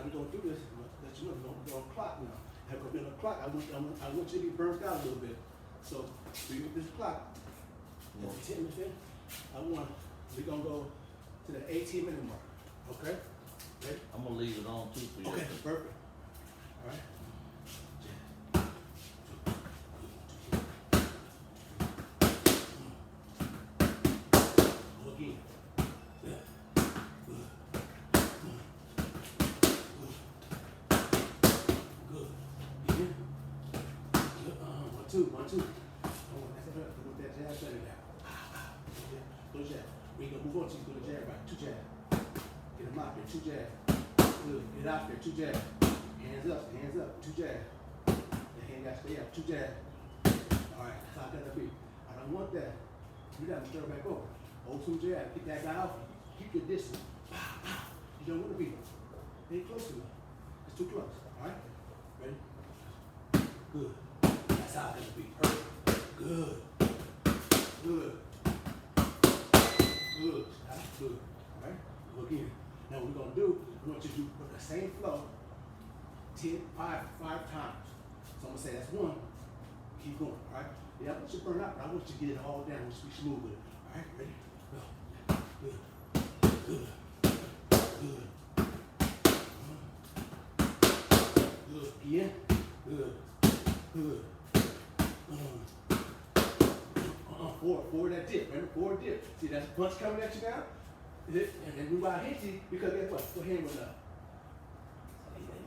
we're gonna do this. Let you know we're gonna clock now. Have a bit of clock. I want you to get burnt out a little bit. So we with this clock. That's 10 minutes in. We're gonna go to the 18-minute mark. Okay? Ready? I'm gonna leave it on too for you. Okay, perfect. All right. Go again. Good. Again. Good. 1, 2, 1, 2. That's it. With that jab, shut it down. Go jab. We ain't gonna move on till you go to jab, right? 2 jab. Get him out there, 2 jab. Good. Get out there, 2 jab. Hands up, 2 jab. The hand got to stay up, 2 jab. Alright, that's how I gotta be. I don't want that. You gotta stir back over. Hold 2 jab, get that guy off you. Keep your distance. You don't want to be. Ain't close enough. It's too close. Alright? Ready? Good. That's how I gotta be. Perfect. Good. Good. Good. That's good. Alright? Go again. Now what we're gonna do, we want you to do the same flow 5 times. So I'm gonna say that's 1. Keep going. Alright? Yeah, I want you to burn out, but I want you to get it all down. I want you to be smooth with it. Alright, ready? Go. Good. Good. Good. Good. Again. Good. Good. Forward that dip, remember? Forward dip. See, that's a punch coming at you now? And then we might hit you because guess what? Your hand went up.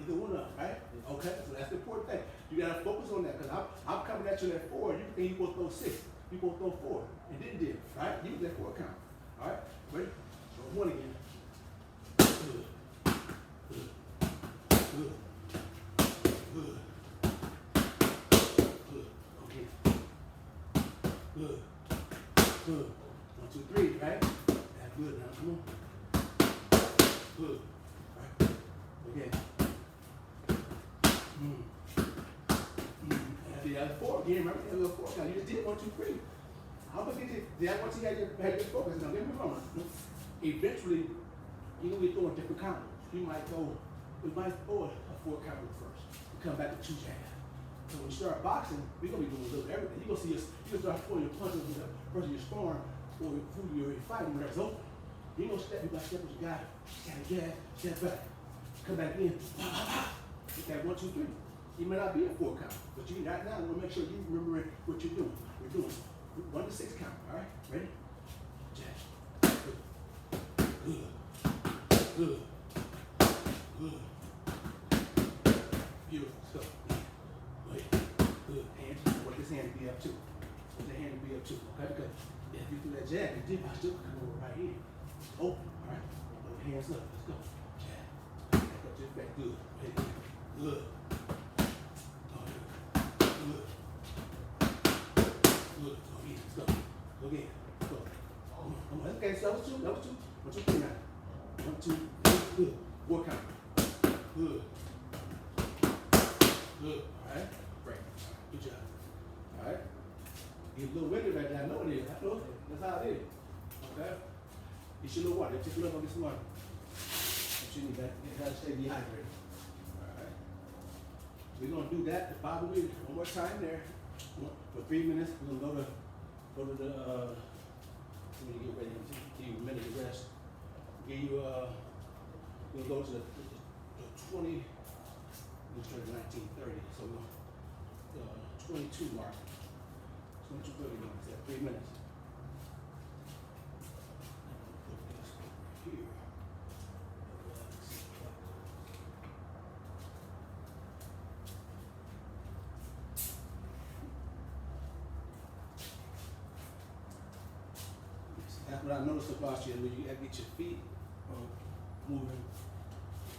Either one up, right? Okay, so that's the important thing. You gotta focus on that because I'm coming at you at 4. You think you're gonna throw 6. You're gonna throw 4. And then dip, right? You was at 4 count. All right, ready? So 1 again. Good. Good. Good. Good. Good. Okay. Good. Good. 1, 2, 3, right? That's good now. Come on. Good. All right. Again. And the other 4 again. Remember the other 4 count. You just did 1, 2, 3. I'm gonna get it. Once you had your focus. Now get me wrong. Eventually, you're gonna be throwing different counters. We might throw a 4 counter first. We come back to 2 jab. So when you start boxing, we're gonna be doing a little everything. You're gonna see us. You're gonna start throwing your punches with the person you're sparring or who you're fighting, whatever's open. You're gonna step. You gotta step what you got. Gotta jab, step back, come back in. Get that 1, 2, 3. You may not be a 4 count, but you right now we'll make sure you remember what you're doing. We're doing 1 to 6 count. All right, ready? Jab. Good. Good. Good. Good. Beautiful. Let's go. Good. Good. Hands. Want this hand to be up too. Want the hand to be up too. Okay, because if you do that jab, you dip, I still come over right here. Open. All right. Hands up. Let's go. Jab. Back up to the back. Good. Good. Good. Good. Good. Go again. Let's go. Go again. Go. Come on. Okay, so that was 2. 1, 2, 3 now. 1, 2, 3. Good. 4 count. Good. Good. All right. Great. Good job. All right. Get a little windy right there. I know it is. I know it. That's how it is. Okay. You should know what. Take a look on this one. But you need that. You gotta stay dehydrated. All right. We're gonna do that the bottom of it one more time there. For 3 minutes. We're gonna go to the let me get ready. Give you a minute to rest. Give you we'll go to the 20. We started 1930, so 22 mark. 22, 30 minutes. At 3 minutes. Put this over here. That's what I noticed about you, when you get your feet moving,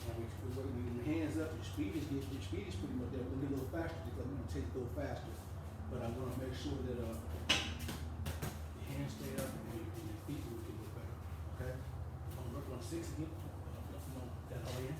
and we're working your hands up, your speed is pretty much there. We're gonna get a little faster because we're gonna take it a little faster. But I want to make sure that your hands stay up and your feet move a little better. Okay? I'm gonna work on 6 again. That all in.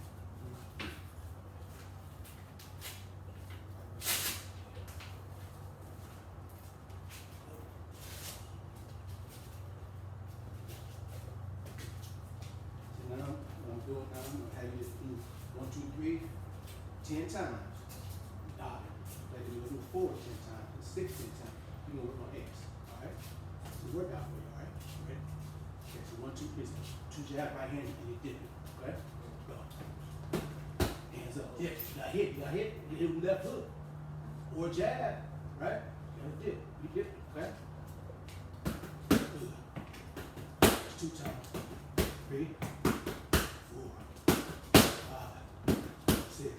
Now, what I'm doing now, I'm going to have you just do 1, 2, 3 3, 10 times. Okay, then we're gonna do 4 10 times, and 6 10 times. We're gonna work on X. Alright? It's a workout for you, alright? Ready? Okay, so 1, 2, 3, 2 jab right hand and you dip it. Okay? Go. Hands up. Dip. You got hit. You hit with the left hook. Or jab. Right? You gotta dip. You dip. Okay? Good. 2 times. 3, 4, 5, 6,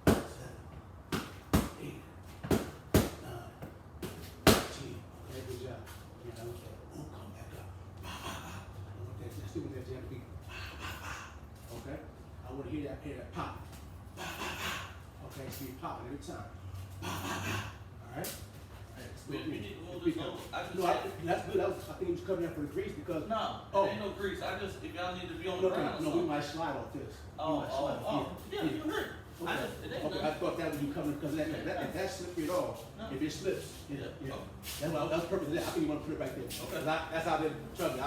7, 8, 9, 10. Okay, good job. Yeah, I want that. Oh, come back up. I want that. Let's do that jab beat. Okay? I want to hear that pop. Okay, so you pop it every time. Alright? You need to move this on. That's good. I think he was covering that for the grease because. No, it ain't no grease. If y'all need to be on the ground. No, we might slide off this. Yeah, you hurt. Okay. I thought that was you covering because if that slippery at all, if it slips, that's the purpose of that. I think you want to put it right there. Okay. That's how they trust me.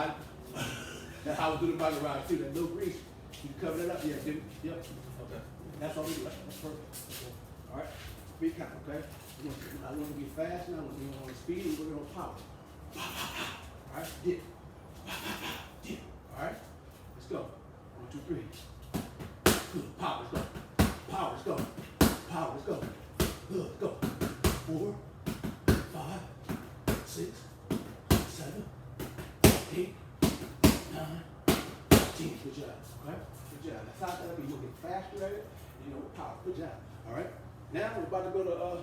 That's how I was doing the body ride too. That little grease, you cover it up. Yeah, yep. Okay. That's all we do. That's perfect. Okay. All right. 3 count. Okay. I want to be fast now. We want to speed. We're going to power. All right. Dip. Dip. All right. Let's go. 1, 2, 3. Good. Power. Let's go. Power. Let's go. Power. Let's go. Good. Let's go. 4, 5, 6, 7, 8, 9, 10. Good job. Okay. Good job. That's how that be. You'll get faster at it. With power. Good job. All right. Now we're about to go to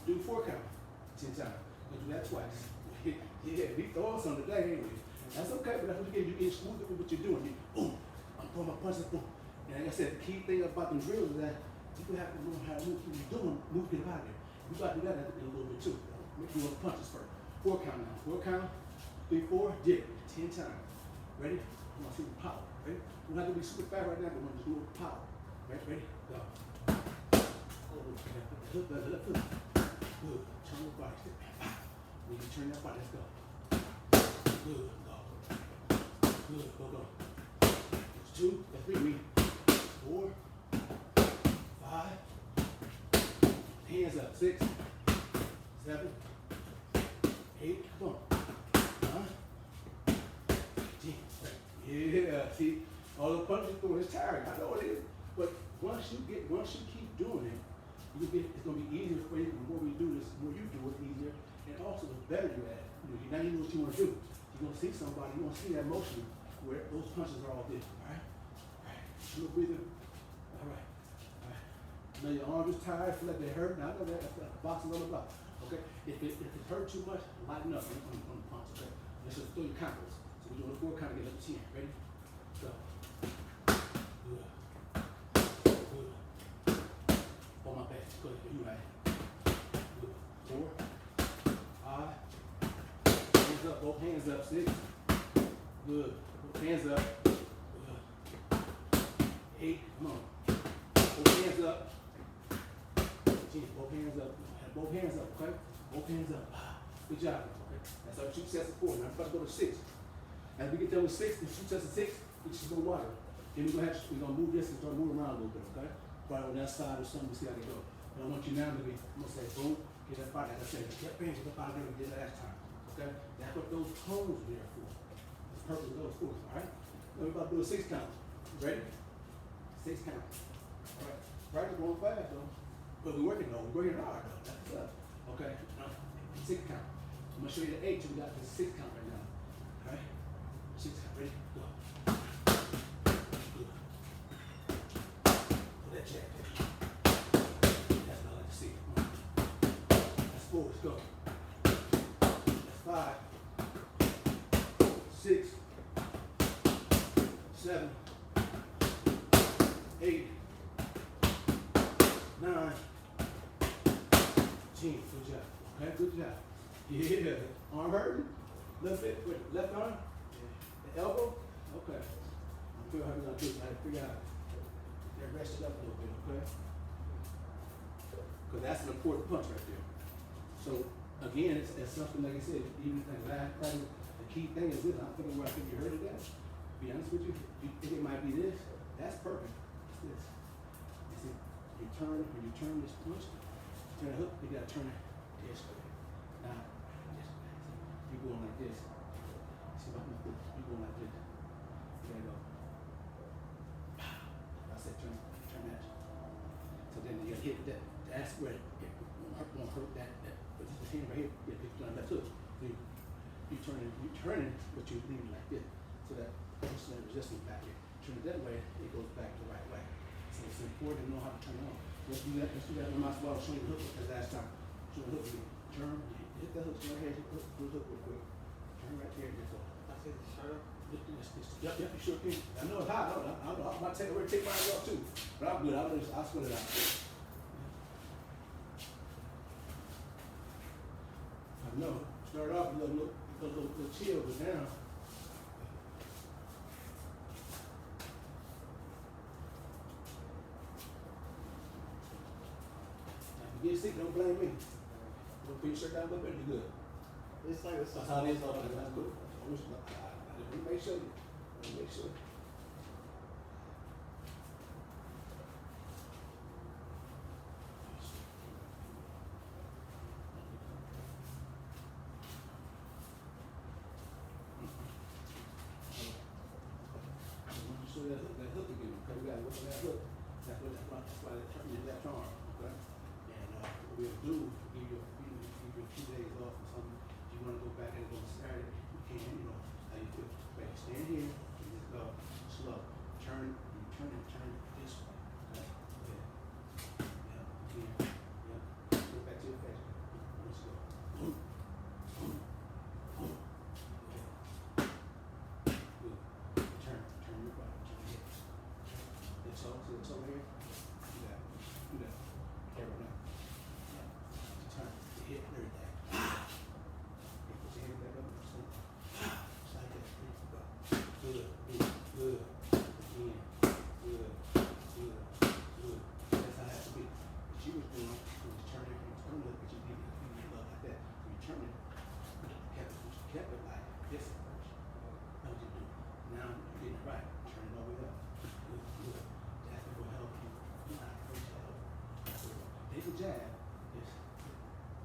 do 4 count 10 times. We'll do that twice. Yeah, we throwing some today, ain't we? That's okay, but that's what you get smooth with what you're doing. Boom. I'm throwing my punches, boom. And like I said, the key thing about them drills is that you have to know how to move what you're doing, move get out of there. You got to do that in a little bit too. Make you want punches first. 4 count now. 4 count, 3, 4, dip. 10 times. Ready? I'm gonna see the power. Ready? We're not gonna be super fast right now, but we're gonna just do it with power. Ready? Go. Left foot. Good. Turn your body. When you turn that body, let's go. Good. Go. Good. Go. That's 2. That's 3. 4, 5. Hands up. 6, 7, 8. Come on. 9, 10. Yeah. See, all the punches you're throwing is tiring. I know it is. But once you keep doing it, it's going to be easier for you. The more we do this, the more you do it, easier. And also, the better you're at it. Now you know what you want to do. You're going to see somebody, you're going to see that motion where those punches are all different. All right? All right. Little breather. All right. All right. Now your arms is tired, feel like they hurt. Now I know that. That's like boxing on the block. Okay? If it hurts too much, lighten up on the punch. Okay? Let's just throw your combos. So we're doing a 4 count to get up to 10. Ready? Go. Good. On my back. Good. You right. Good. 4, 5. Hands up. Both hands up. 6. Good. Both hands up. Good. 8. Come on. Both hands up. 10. Both hands up. Both hands up. Okay. Both hands up. Good job. Okay. That's our 2 sets of 4. Now I'm about to go to 6. As we get done with 6, the 2 sets of 6, we just go wider. Then we're gonna move this and start moving around a little bit. Okay. Right on that side or something, see how they go. But I want you now to be, I'm gonna say, boom, get that body. Like I said, get bands up out of there we did last time. Okay? That's what those cones are there for. That's the purpose of those forces, all right? Now we're about to do a 6 count. Ready? 6 count. All right. Right, we're going fast though. But we're working though. We're working hard though. That's what's up. Okay? Now, 6 count. I'm gonna show you the 8 till we got the 6 count right now. All right? 6 count. Ready? Go. Check. That's what I like to see. That's 4. Let's go. That's 5, 6, 7, 8, 9, 10. Good job. Okay, good job. Yeah. Arm hurting? Left it. Left arm? The elbow? Okay. I feel how we're gonna do it. I had to figure out. They're rested up a little bit, okay? Because that's an important punch right there. So, again, it's something like I said, even like last practice, the key thing is this. I'm thinking where I think you heard it at. To be honest with you, you think it might be this. That's perfect. It's this. when you turn this twist, turn the hook, you gotta turn it this way. Now, this way. You going like this. See what I'm doing? You going like this. There you go. I said turn that. So then you gotta hit that. That's where it won't hurt that. But this hand right here, you pick it on that hook. You turn it, but you leave it like this. So that there's no resistance back here. Turn it that way, it goes back the right way. So it's important to know how to turn it on. Let's do that. I'm not supposed to show you the hook because last time. Show the hook again. Turn, hit that hook right here. Do the hook real quick. Turn right there and just go. I said the shirt up. Yep, you sure can. I know it's hot. I'm about to take mine off too. But I'm good. I'll split it out. I know. Start off a little chill, but now. If you get sick, don't blame me. Don't put your shirt down a little bit, you're good. It's like it's That's how it is. That's good. Let me make sure. Let me make sure. So that hook again, okay? We gotta look at that hook. That's why they're turning your left arm, okay? And what we'll do, give you a few days off or something. If you wanna go back and go Saturday, you can, how you feel. But stand here and just go slow. Turn this way, okay? Yeah. Go back to your face. Let's go. Good. Turn your body. It's over here. Do that. Carry it now. Turn the hip, everything. Put your hand back up. Just like that. Go. Good. Again. Good. That's how it has to be. What you was doing was turn it, but you did it love like that. So you turn it, kept it like this at first. That's what you do. Now you're getting it right. Turn it all the way up. Good. That will help you. Take a jab. Just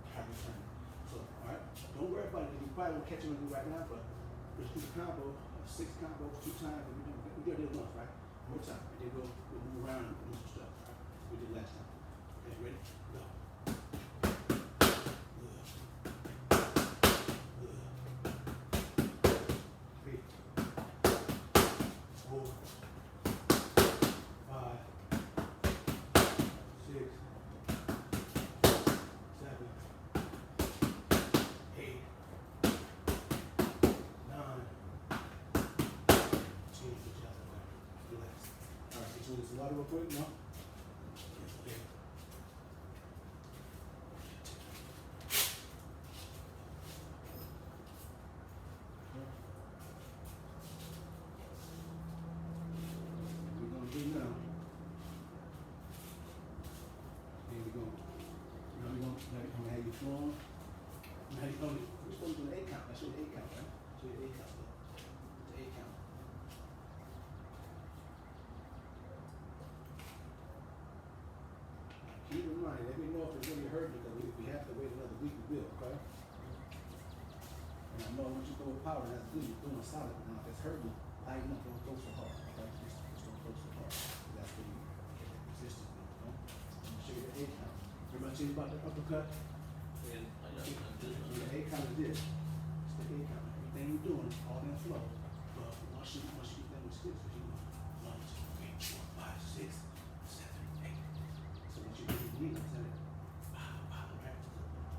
try to turn it. So, alright. Don't worry about it. You probably won't catch it right now, but let's do the combo, 6 combos, 2 times. We did it once, right? More time. And then we'll move around and do some stuff. Right? We did last time. Okay, ready? Go. Some water real quick, no? Okay. We're gonna do now. Here we go. Now we're gonna have you flowing. Now you're gonna, we're supposed to do an 8 count. That's your 8 count, right? So your 8 count. The 8 count. Keep in mind, let me know if it's really hurting because if we have to wait another week, we will, okay? And I know once you go with power, that's good. You're doing solid. Now, if it's hurting, lighten up, don't go so hard, okay? Just don't go so hard. That's where you get that resistance, okay? I'm gonna show you the 8 count. Remember I told you about the uppercut? The 8 count is this. It's the 8 count. Everything you're doing, all that flow. But once you get that with sticks, you go 1, 2, 3, 4, 5, 6, 7, 8. So once you get your knee, I'm saying, right?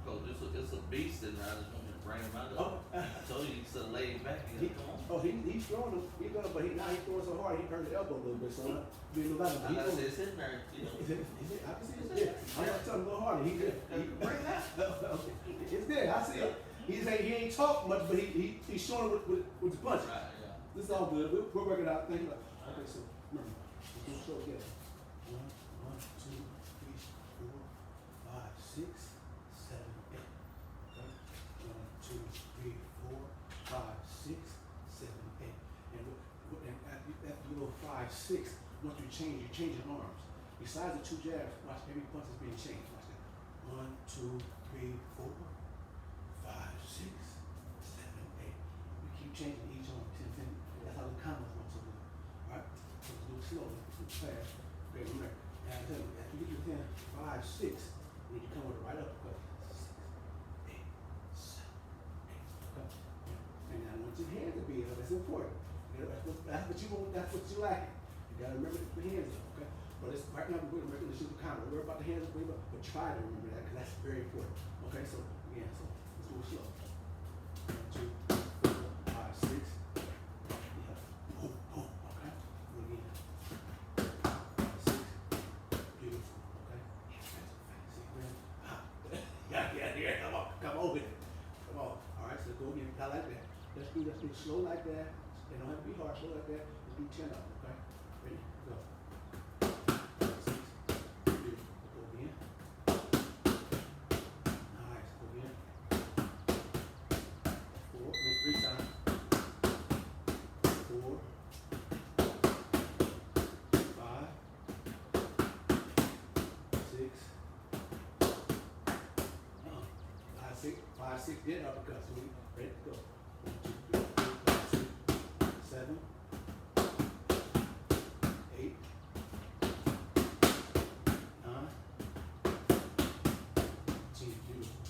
Cause it's a beast in there. I just want me to bring him out of Oh. it. I told you he's still laid back. Come on. He's throwing them. He's gonna, but now he's throwing so hard he hurt his elbow a little bit. So being a lot of I said it's in there. Is it? I can see it's there. I'm gonna tell him a little harder. He's there. Bring that. It's there. I see it. He ain't talk much, but he's showing with the punch. Right, yeah. This is all good. We'll work it out. Thank you. Okay, so remember, we're gonna show again. 1, 2, 3, 4, 5, 6, 7, 8. Okay? 1, 2, 3, 4, 5, 6, 7, 8. And after you go 5, 6, once you change your arms. besides the 2 jabs, watch every punch is being changed. Watch that. 1, 2, 3, 4, 5, 6, 7, 8. We keep changing each arm. That's how the combos work so good. Alright? So let's do it slowly, let's do it fast. Okay, remember. Now I tell you, after you get to 10, 5, 6, when you come with it right up, okay. 6, 8, 7, 8. Okay. And now I want your hands to be up. That's important. You know, that's what you want, that's what you like. You gotta remember to put the hands up, okay? But it's right now we're making the super combo. We're about the hands up, but try to remember that because that's very important. Okay, so again, so let's do it slow. 1, 2, 4, 5, 6. Yeah. Boom, boom. Okay. Do it again. 5, 6. Beautiful. Okay. See, man. Yeah. Come on with it. Come on. All right. So go again. Not like that. Let's do it slow like that. It don't have to be hard. Slow like that. Let's do 10 of them. Okay. Ready? Go. 5, 6. Beautiful. Go again. Nice. Go again. 4. Wait 3 times. 4. 5. 6. 5, 6. Get uppercut. So we ready to go. 1, 2, 3, 4, 5, 6, 7, 8, 9, 10.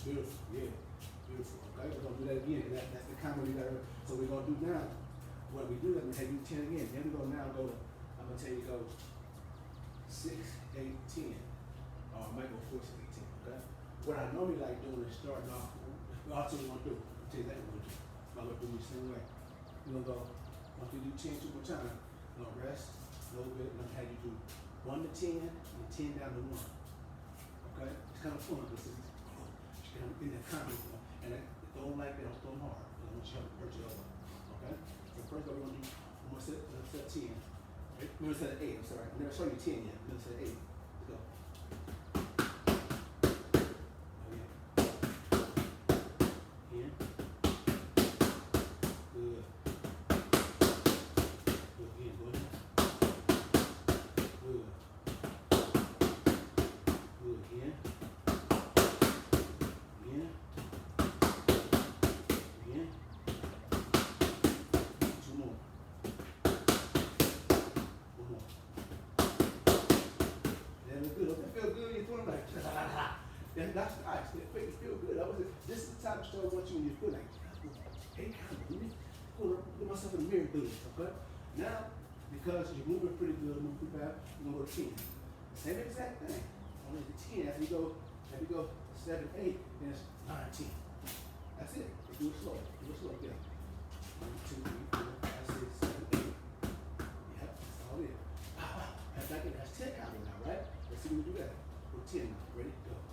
Beautiful. Yeah. Beautiful. Okay. We're gonna do that again. That's the combo you gotta. So we're gonna do now. When we do that, we're gonna do 10 again. Then we're gonna now go to. I'm gonna tell you go 6, 8, 10. Or I might go 4, 6, 8, 10. Okay. What I normally like doing is starting off. That's what we're gonna do. I'll tell you that we're gonna do. I'm gonna do the same way. We're gonna go, once we do 10 2 more times, we're gonna rest a little bit. I'm gonna have you do 1 to 10 and 10 down to 1. Okay? It's kind of fun because it's kind of in that combo. And throw them like that, don't throw them hard. Because I want you to hurt your elbow. Okay? So first we're gonna do, I'm gonna set 10. Right? We're gonna set 8, I'm sorry. I never show you 10 yet. We're gonna set 8. Let's go. That's nice. It makes you feel good. This is the type of story I want you when you feel like, hey, kind of, let me go look at myself in the mirror and do this, okay? Now, because you're moving pretty good, moving pretty bad, you're gonna go to 10. Same exact thing. Only the 10 as we go 7, 8, then it's 9, 10. That's it. Do it slow. Do it slow. Get 1, 2, 3, 4, 5, 6, 7, 8. Yep, that's all it is. Wow. That's 10 counting now, right? Let's see when we do that. Go 10 now. Ready? Go.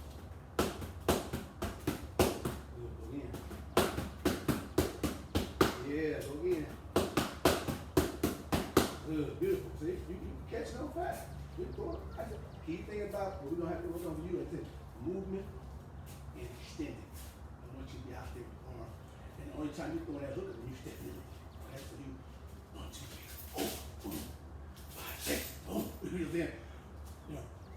Yeah, go again. Good, beautiful. See, you catching on fast. Good going. Key thing about what we're gonna have to work on for you is movement and extending. I want you to be out there with your arm. And the only time you throw that hook is when you step in. Okay, so you 1, 2, 3, 4, boom, 5, 6, boom. Then,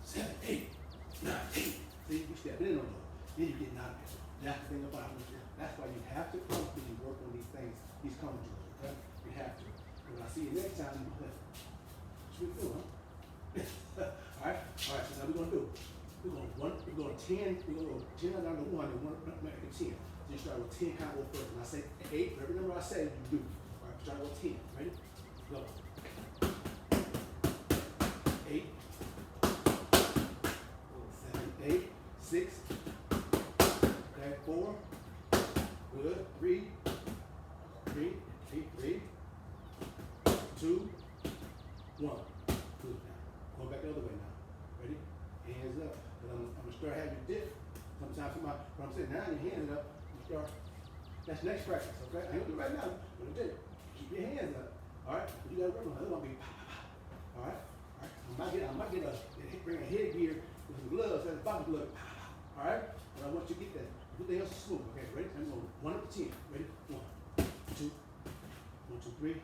7, 8, 9, 10. See, you step in on those. Then you get out there. That's the thing about it. That's why you have to constantly work on these things, these common drills, okay? You have to. And when I see you next time, you play. What you do, huh? Alright, so now we're gonna do. We're going 10, we're gonna go 10 down to 1 and 1 make it 10. So you start with 10 combo first. And I say 8, every number I say, you do. Alright, start with 10. Ready? Go. 8, 7, 8, 6, okay, 4, good, 3, 2, 1. Good now. Going back the other way now. Ready? Hands up. I'm gonna start having you dip. Sometimes what I'm saying now, your hands up, you start. That's next practice, okay? I ain't gonna do it right now, but dip. Keep your hands up. Alright? You gotta work on it. It's gonna be alright? Alright? I might bring a headgear with some gloves, that's boxing glove. Alright? But I want you to get that. Everything else is smooth. Okay, ready? I'm going 1 up to 10. Ready? 1, 2, 1, 2, 3.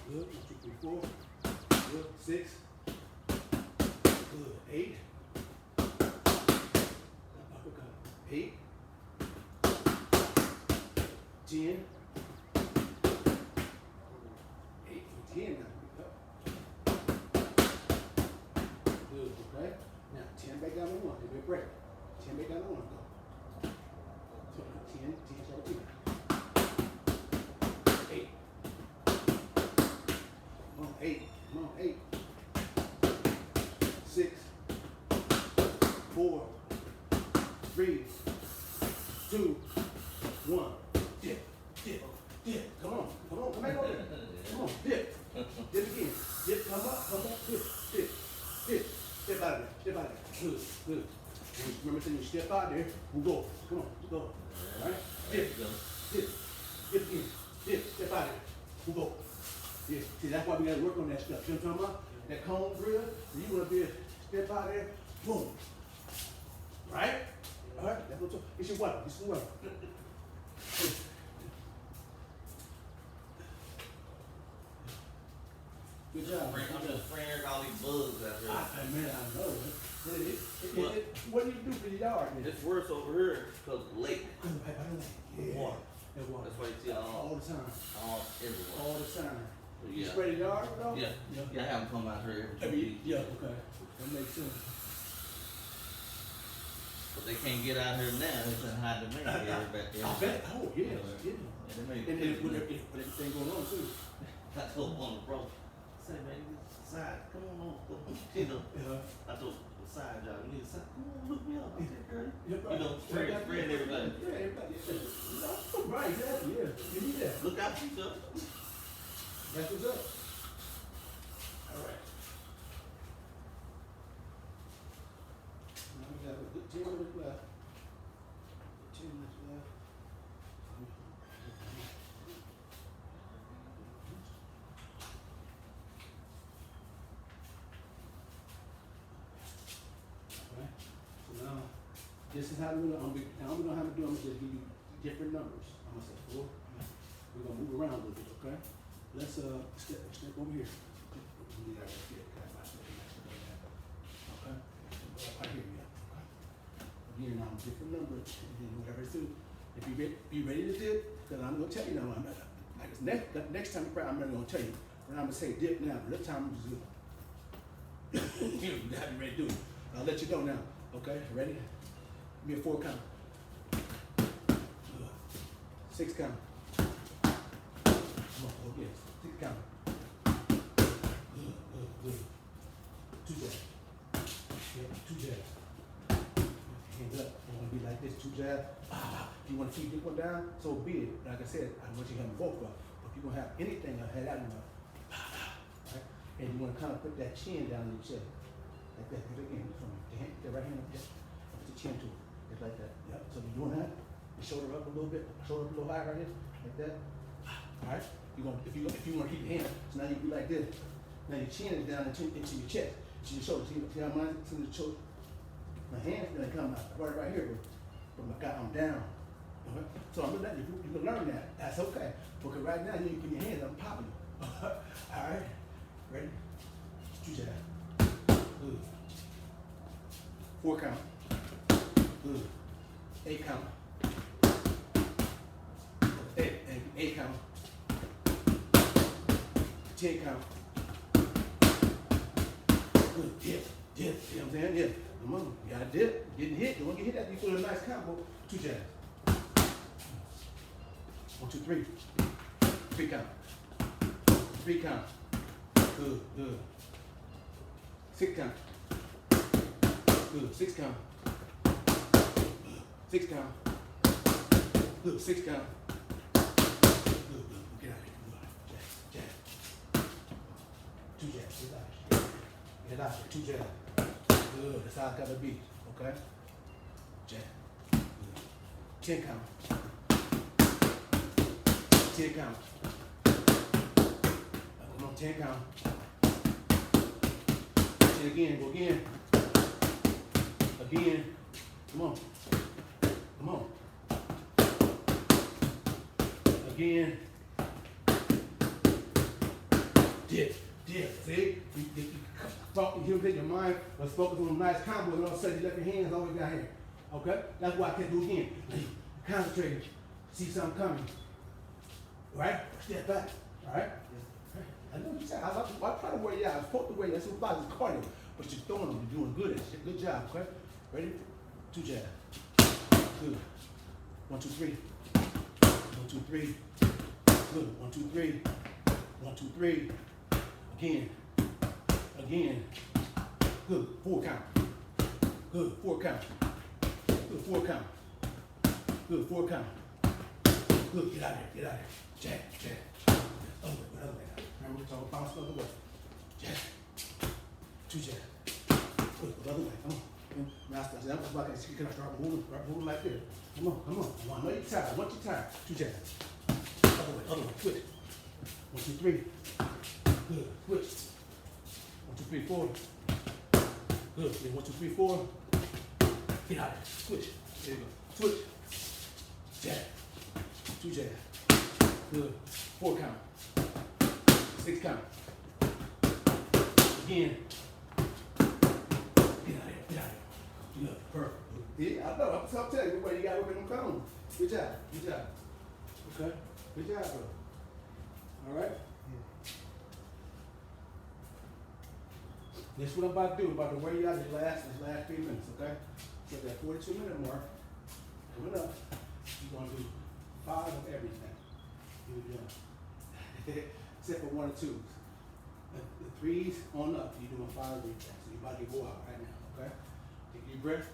Good. 1, 2, 3, 4. Good. 6. Good. 8. Uppercut. 8. 10. 8 for 10 now. Good, okay? Now 10 back down to 1. Give me a break. 10 back down to 1. Go. 10, 17. 8. Come on, 8. Come on, 8. 6. 4. 3. 2. 1. Dip. Dip. Dip. Come on. Come on. Come back over there. Come on. Dip. Dip again. Dip. Come up. Come up. Dip. Dip. Dip. Step out of there. Step out of there. Good. Good. Remember saying you step out there. We'll go. Come on. Go. All right. Dip. Dip. Dip again. Dip. Step out of there. We'll go. Yeah. See, that's why we got to work on that stuff. You know what I'm talking about? That cone drill. You want to be able to step out there. Boom. Right? All right. That's what I'm talking. It's your weapon. It's your weapon. Good job. I'm just spraying all these bugs out there. Man, I know. What do you do for the yard? It's worse over here because of the lake. Yeah. Water. That water. That's why you see all the time. all everywhere. All the time. So, You yeah. spray the yard though? Yeah. Yeah, I have them come out here every 2 weeks. Yeah, okay. That makes sense. But they can't get out here now. It's in high demand. Everybody. I bet. Oh, yeah. Yeah. And they make And then with everything going on too. I told one of the bros, say man, you need a side. Come on, you know. I told the side job, you need a side. Come on, look me up. I said, girl. You know, spraying everybody. Yeah, everybody. Right, exactly. Yeah. You need that. Look out for each other. That's what's up. All right. Now we got a good 10 minutes left. 10 minutes left. Okay. So now, this is how we're gonna, I'm gonna have to do, I'm gonna just give you different numbers. I'm gonna say 4. We're gonna move around a little bit, okay? Let's step over here. Okay. Right here, yeah. Okay. Again, now different numbers, and then whatever it's do. If you be ready to dip, because I'm gonna tell you now. Next time I'm not gonna tell you, but I'm gonna say dip now. But this time I'm just gonna you have to be ready to do it. I'll let you go now. Okay, ready? Give me a 4 count. 6 count. Come on, oh yes. 6 count. Good. 2 jabs. Yeah, 2 jabs. Hands up. You want to be like this, 2 jabs. You want to keep this one down? So be it. Like I said, I want you to have them both up. But if you're going to have anything, I'll have that one up. Right? And you want to kind of put that chin down in your chest. Like that. Do it again. The right hand up there. Put the chin to it. Just like that. Yep. So you're doing that. The shoulder up a little bit. Shoulder up a little higher right here. Like that. All right. If you want to keep your hand, so now you be like this. Now your chin is down into your chest, to your shoulder. See how mine is to the shoulder? My hand's gonna come out right here, but my God, I'm down. Okay? So I'm gonna let you can learn that. That's okay. Because right now you put your hands, I'm popping you. All right. Ready? 2 jabs. Good. 4 count. Good. 8 count. 8 count. 10 count. Good. Dip. You know what I'm saying? Yeah. Come on. You gotta dip. Getting hit. You want to get hit after you put a nice combo. 2 jabs. 1, 2, 3. 3 count. 3 count. Good. 6 count. Good. 6 count. 6 count. Good. 6 count. Good. Get out of here. Jab. 2 jabs. Get out of here. Get out of here. 2 jabs. Good. That's how it's gotta be. Okay? Jab. Good. 10 count. 10 count. Come on, 10 count. 10 again. Go again. Again. Come on. Come on. Again. Dip. See? You You get your mind was focused on a nice combo, and all of a sudden you left your hands all the way down here. Okay? That's why I can't do it again. Concentrate. See something coming. Right? Step back. Alright? I know you said I try to wear you out. I was supposed to wear you. That's what about this cardio. But you're throwing them. You're doing good at it. Good job. Okay? Ready? 2 jabs. Good. 1, 2, 3. 1, 2, 3. Good. 1, 2, 3. 1, 2, 3. Again. Again. Good. 4 count. Good. 4 count. Good. 4 count. Good. 4 count. Good. Get out of there. Get out of there. Jab. Jab. Other way. Remember we're talking bounce the other way. Jab. 2 jab. Good. The other way. Come on. Master. That's why I can start moving like this. Come on. Come on. I know you're tired. I want you tired. 2 jab. Other way. Other way. Switch. 1, 2, 3. Good. Switch. 1, 2, 3, 4. Good. Then 1, 2, 3, 4. Get out of there. Switch. There you go. Switch. Jab. 2 jab. Good. 4 count. 6 count. Again. Get out of there. Get out of there. Good. Perfect. Yeah, I know. I'm telling you, you got to work in them cones. Good job. Good job. Okay. Good job, bro. All right. This is what I'm about to do. I'm about to wear you out these last 3 minutes, okay? So that 42-minute mark coming up, you're gonna do 5 of everything. You're doing except for 1 or 2s. The 3s on up, you're doing 5 of everything. So you're about to go out right now, okay? Take a deep breath.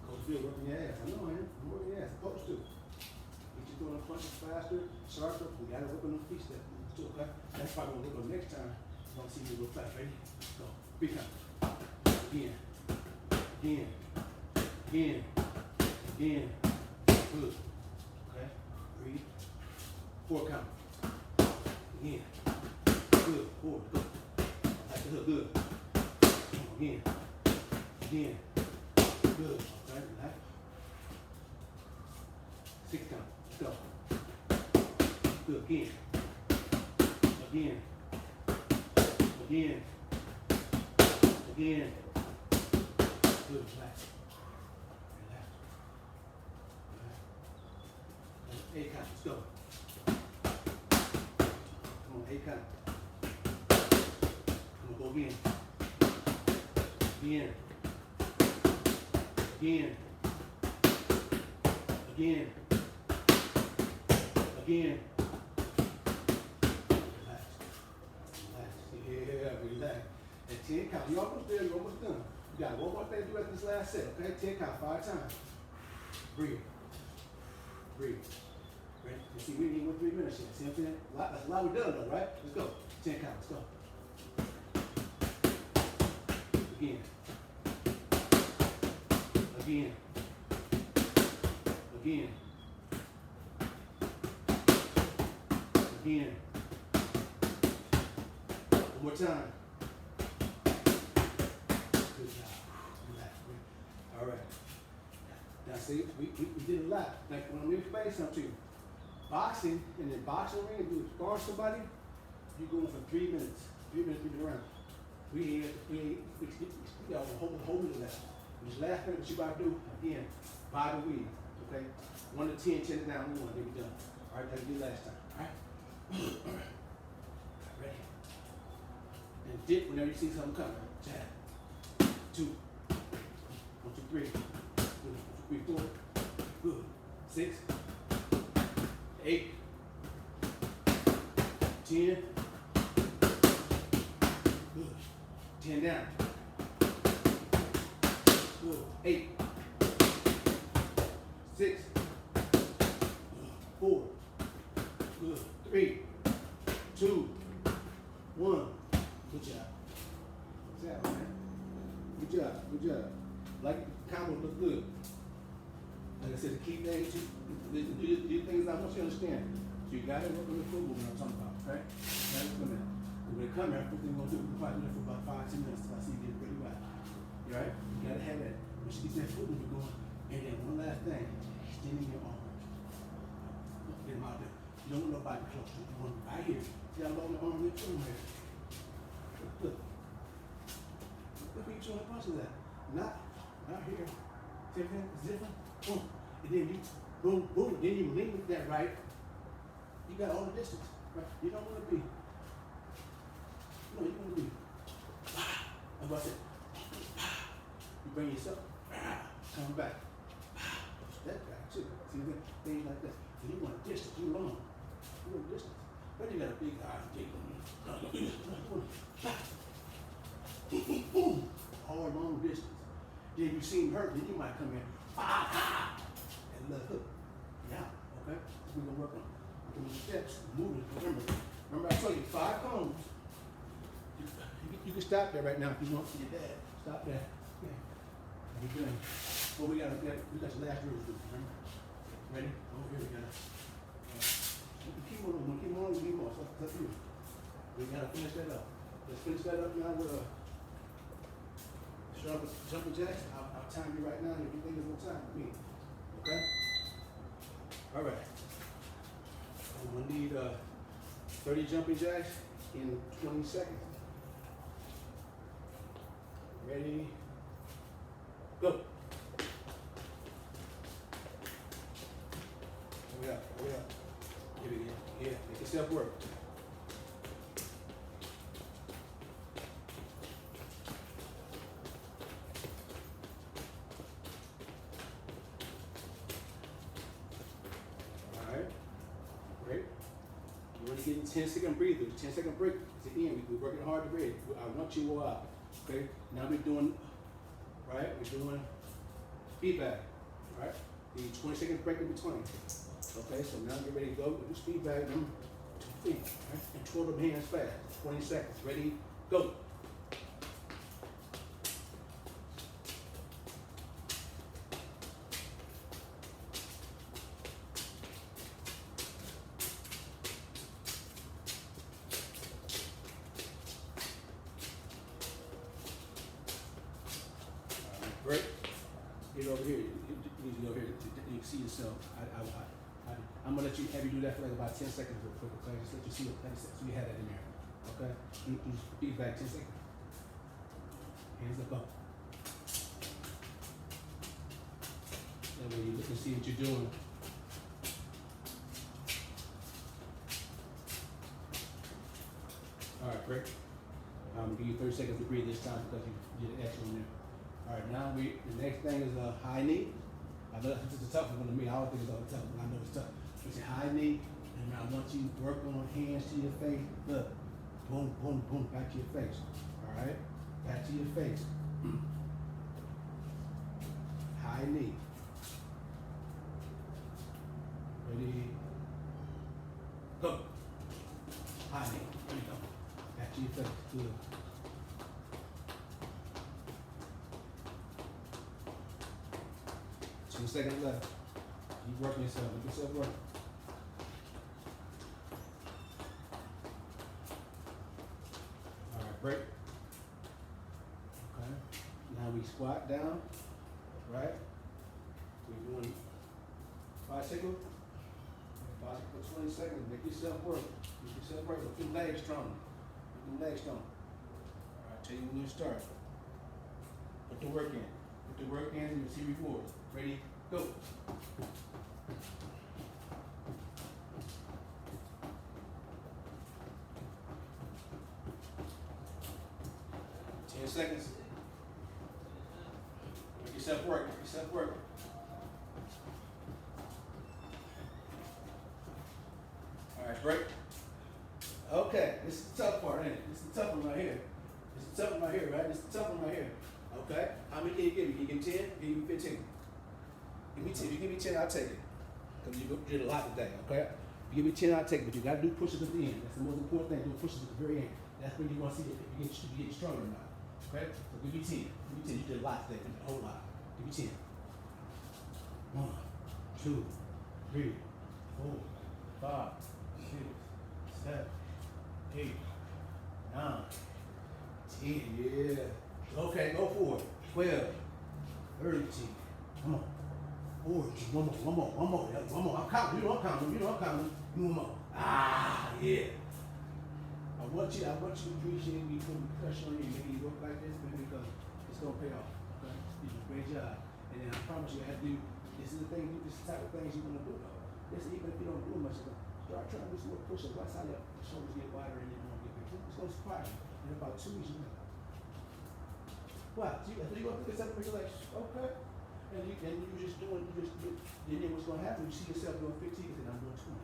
Coach Bill working your ass. I know I am. I'm working your ass. Coach too. Get you doing the punches faster, sharper. We gotta work on the feet step too, okay? That's probably gonna work on next time. Don't see me real fast. Ready? Go. Big count. Again. Again. Again. Again. Good. Okay. 3. 4 count. Again. Good. 4. Good. Like the hook. Good. Come on. Again. Again. Good. Okay. Relax. 6 count. Let's go. Good. Again. Again. Again. Again. Good. Relax. Relax. Relax. 8 count. Let's go. Come on. 8 count. Come on. Go again. Again. Again. Again. Again. Relax. At 10 count. You're almost there. You're almost done. You got one more thing to do at this last set, okay? 10 count, 5 times. Breathe. Breathe. Ready? You see, we ain't even 3 minutes yet. See what I'm saying? That's a lot we're done though, right? Let's go. 10 count. Let's go. Again. Again. Again. Again. One more time. Good job. Relax. All right. Now see, we did a lot. Like when I'm explaining something to you, boxing in the boxing ring, if you sparring somebody, you're going for 3 minutes. 3 minutes, 3 minutes around. We got a whole minute left. This last thing that you about to do, again, by the weed. Okay? 1 to 10, 10 down, 1, then we done. All right, like we did last time. All right? All right. Ready? And dip whenever you see something coming. Jab. 2. 1, 2, 3. Good. 1, 2, 3, 4. Good. 6. 8. 10. Good. 10 down. Good. 8. 6. 4. Good. 3. 2. 1. Good job. Good job, man. Good job. Good job. Like the combos look good. Like I said, the key thing is these things I want you to understand. So you gotta work on the football when I'm talking about, okay? You gotta come in. When they come here, first thing we're gonna do, we'll probably do that for about 5, 10 minutes till I see you get pretty right. You alright? You gotta have that. When she gets that football, we're going. And then one last thing, extending your arms. Get them out there. You don't want nobody close to you. You want them right here. See how long the arm is from here. Look. Look where you throwing the punches at. Not here. Different, it's different. Boom. And then you boom, boom. Then you lean with that right. You got all the distance. Right? You don't want to be. No, you want to be. That's what I said. You bring yourself. Come back. Step back too. See that? Things like that. So you want distance. You long. You want distance. But you got a big eye. Boom. All long distance. Then you see him hurt. Then you might come in. And let hook. Yeah. Okay. We're gonna work on the steps. Moving. Remember I told you 5 cones. You can stop there right now if you want to your dad. Stop there. Yeah. You're doing. Well, we got the last drill to do. Remember? Ready? Oh, here we go. Keep on. So it's up to you. We gotta finish that up. Let's finish that up now with a jumping jacks. I'll time you right now. If you think it's no time for me. Okay? All right. I'm gonna need 30 jumping jacks in 20 seconds. Ready? Go. Hurry up. Give it in. Yeah, make yourself work. Alright. Great. You want to get in 10-second breathers. 10-second break. It's the end. We're working hard to breathe. I want you all out. Okay? Now we're doing feedback. Alright? The 20-second break in between. Okay, so now get ready to go. Do feedback. 2 feet. Right? And twirl them hands fast. 20 seconds. Ready? Go. Great. Get over here. You need to go here. You can see yourself. I'm gonna let you have you do that for like about 10 seconds real quick. Okay, just let you see what 10 seconds. So you have that in there. Okay. Do feedback 10 seconds. Hands up. Go. That way you look and see what you're doing. All right, great. I'm gonna give you 30 seconds to breathe this time because you did an extra one there. All right, now the next thing is a high knee. I know this is a tough one to me. I don't think it's all tough, but I know it's tough. It's a high knee, and I want you to work on hands to your face. Look, boom, boom, boom, back to your face. All right, back to your face. High knee. Ready? Go. High knee. There you go. Back to your face. Good. Seconds left. Keep working yourself. Make yourself work. All right, break. Okay. Now we squat down. Right? We're doing bicycle. Bicycle for 20 seconds. Make yourself work. Make yourself work. Make your legs strong. Make your legs strong. All right, tell you when you start. Put the work in. Put the work in and you'll see rewards. Ready? Go. 10 seconds. Make yourself work. Make yourself work. All right, break. Okay, this is the tough part, ain't it? This is the tough one right here. This is the tough one right here, right? This is the tough one right here. Okay? How many can you give me? Can you give me 10? Can you give me 15? Give me 10. If you give me 10, I'll take it. Because you did a lot today, okay? If you give me 10, I'll take it. But you got to do pushes at the end. That's the most important thing. Do pushes at the very end. That's when you want to see if you get stronger or not. Okay? So give me 10. Give me 10. You did a lot today. A whole lot. Give me 10. 1, 2, 3, 4, 5, 6, 7, 8, 9, 10. Yeah. Okay, go for it. 12, 13. Come on. 14. One more. I'm counting. You know I'm counting. One more. Ah, yeah. want you to appreciate me putting pressure on you and making you work like this, man, because it's gonna pay off. Okay? You do a great job. And then I promise you, I have to do this is the thing, this is the type of things you wanna do. This even if you don't do much of it, start trying to do some more push-ups. Watch how your shoulders get wider and your arms get bigger. It's gonna surprise you. In about 2 weeks, you know. What? You gonna look at something and you're like, okay. And you just doing, and then what's gonna happen, you see yourself doing 15, and then I'm doing 20.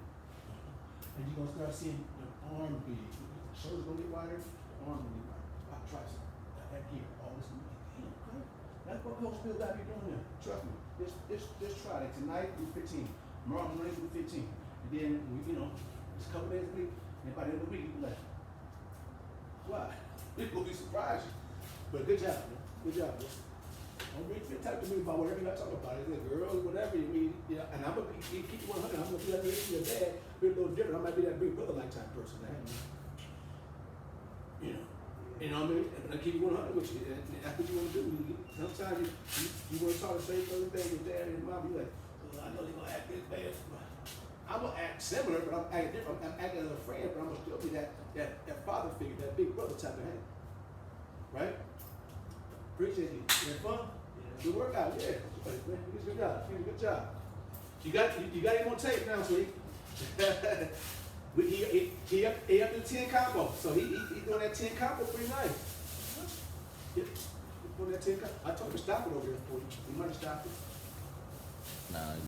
And you're gonna start seeing the arm big. The shoulders gonna get wider, the arm gonna get wider. I try some. That here, all this movement. Damn, okay. That's what Coach Bill got me doing there. Trust me. Just try it. Tonight do 15. Tomorrow morning do 15. And then it's a couple days a week, and by the end of the week you be like, why? People will be surprised you. But good job, man. Good job, man. Don't be talk to me about whatever you're not talking about. It's like girls, whatever you mean. Yeah, and I'm gonna keep you 100. I'm gonna be like your dad, be a little different. I might be that big brother like type person. That, you know what I mean? And I keep you 100 with you. And that's what you want to do. Sometimes you want to talk the same thing with dad and mom. You like, oh, I know they're gonna act this bad. I'm gonna act similar, but I'm acting different. I'm acting as a friend, but I'm gonna still be that father figure, that big brother type of thing. Right? Appreciate you. You had fun? Good workout, yeah. Good job. Good job. You got him on tape now, sweetie. He up to the 10 combo. So he doing that 10 combo pretty nice. Yeah. He doing that 10 combo. I told him to stop it over there for you. You might have stopped it. Nah.